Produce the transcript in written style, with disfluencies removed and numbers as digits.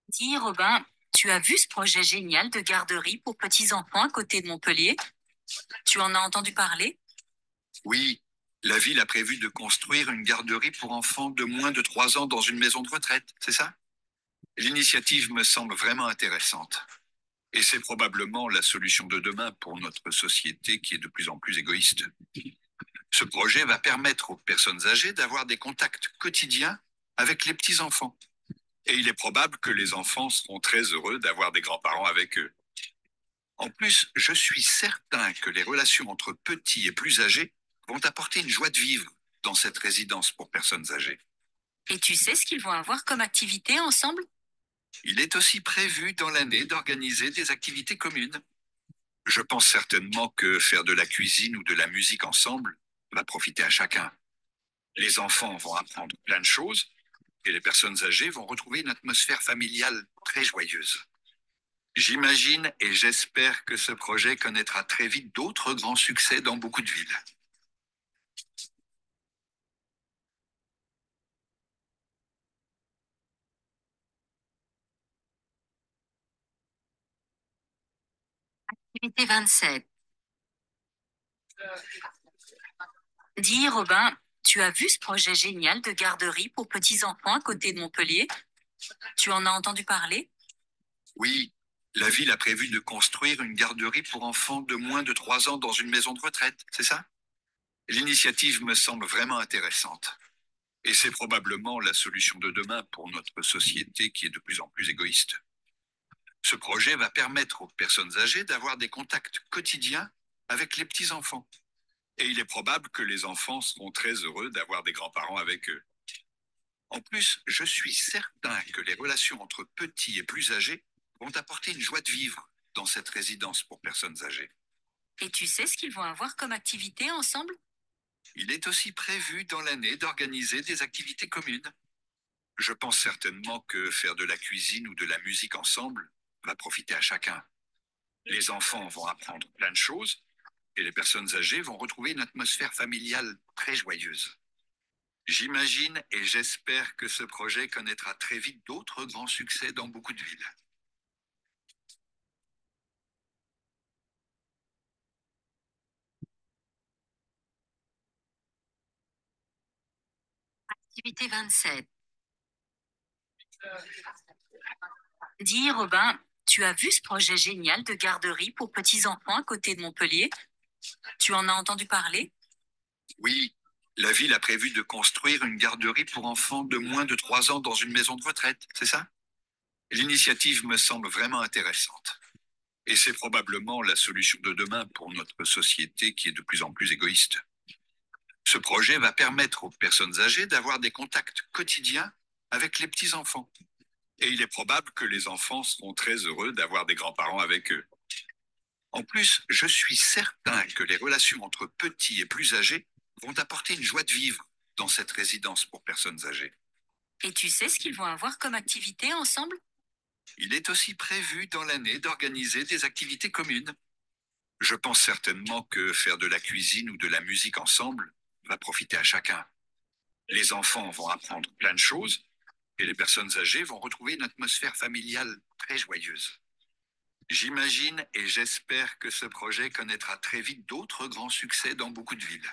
Dis, Robin, tu as vu ce projet génial de garderie pour petits-enfants à côté de Montpellier? Tu en as entendu parler? Oui, la ville a prévu de construire une garderie pour enfants de moins de 3 ans dans une maison de retraite, c'est ça? L'initiative me semble vraiment intéressante. Et c'est probablement la solution de demain pour notre société qui est de plus en plus égoïste. Ce projet va permettre aux personnes âgées d'avoir des contacts quotidiens avec les petits-enfants. Et il est probable que les enfants seront très heureux d'avoir des grands-parents avec eux. En plus, je suis certain que les relations entre petits et plus âgés vont apporter une joie de vivre dans cette résidence pour personnes âgées. Et tu sais ce qu'ils vont avoir comme activité ensemble? Il est aussi prévu dans l'année d'organiser des activités communes. Je pense certainement que faire de la cuisine ou de la musique ensemble va profiter à chacun. Les enfants vont apprendre plein de choses et les personnes âgées vont retrouver une atmosphère familiale très joyeuse. J'imagine et j'espère que ce projet connaîtra très vite d'autres grands succès dans beaucoup de villes. Activité 27. Dis, Robin, tu as vu ce projet génial de garderie pour petits-enfants à côté de Montpellier? Tu en as entendu parler? Oui, la ville a prévu de construire une garderie pour enfants de moins de 3 ans dans une maison de retraite, c'est ça? L'initiative me semble vraiment intéressante. Et c'est probablement la solution de demain pour notre société qui est de plus en plus égoïste. Ce projet va permettre aux personnes âgées d'avoir des contacts quotidiens avec les petits-enfants. Et il est probable que les enfants seront très heureux d'avoir des grands-parents avec eux. En plus, je suis certain que les relations entre petits et plus âgés vont apporter une joie de vivre dans cette résidence pour personnes âgées. Et tu sais ce qu'ils vont avoir comme activité ensemble? Il est aussi prévu dans l'année d'organiser des activités communes. Je pense certainement que faire de la cuisine ou de la musique ensemble va profiter à chacun. Les enfants vont apprendre plein de choses et les personnes âgées vont retrouver une atmosphère familiale très joyeuse. J'imagine et j'espère que ce projet connaîtra très vite d'autres grands succès dans beaucoup de villes. Activité 27. Dis, Robin, tu as vu ce projet génial de garderie pour petits-enfants à côté de Montpellier? Tu en as entendu parler? Oui, la ville a prévu de construire une garderie pour enfants de moins de 3 ans dans une maison de retraite, c'est ça? L'initiative me semble vraiment intéressante. Et c'est probablement la solution de demain pour notre société qui est de plus en plus égoïste. Ce projet va permettre aux personnes âgées d'avoir des contacts quotidiens avec les petits-enfants. Et il est probable que les enfants seront très heureux d'avoir des grands-parents avec eux. En plus, je suis certain que les relations entre petits et plus âgés vont apporter une joie de vivre dans cette résidence pour personnes âgées. Et tu sais ce qu'ils vont avoir comme activité ensemble? Il est aussi prévu dans l'année d'organiser des activités communes. Je pense certainement que faire de la cuisine ou de la musique ensemble va profiter à chacun. Les enfants vont apprendre plein de choses et les personnes âgées vont retrouver une atmosphère familiale très joyeuse. J'imagine et j'espère que ce projet connaîtra très vite d'autres grands succès dans beaucoup de villes.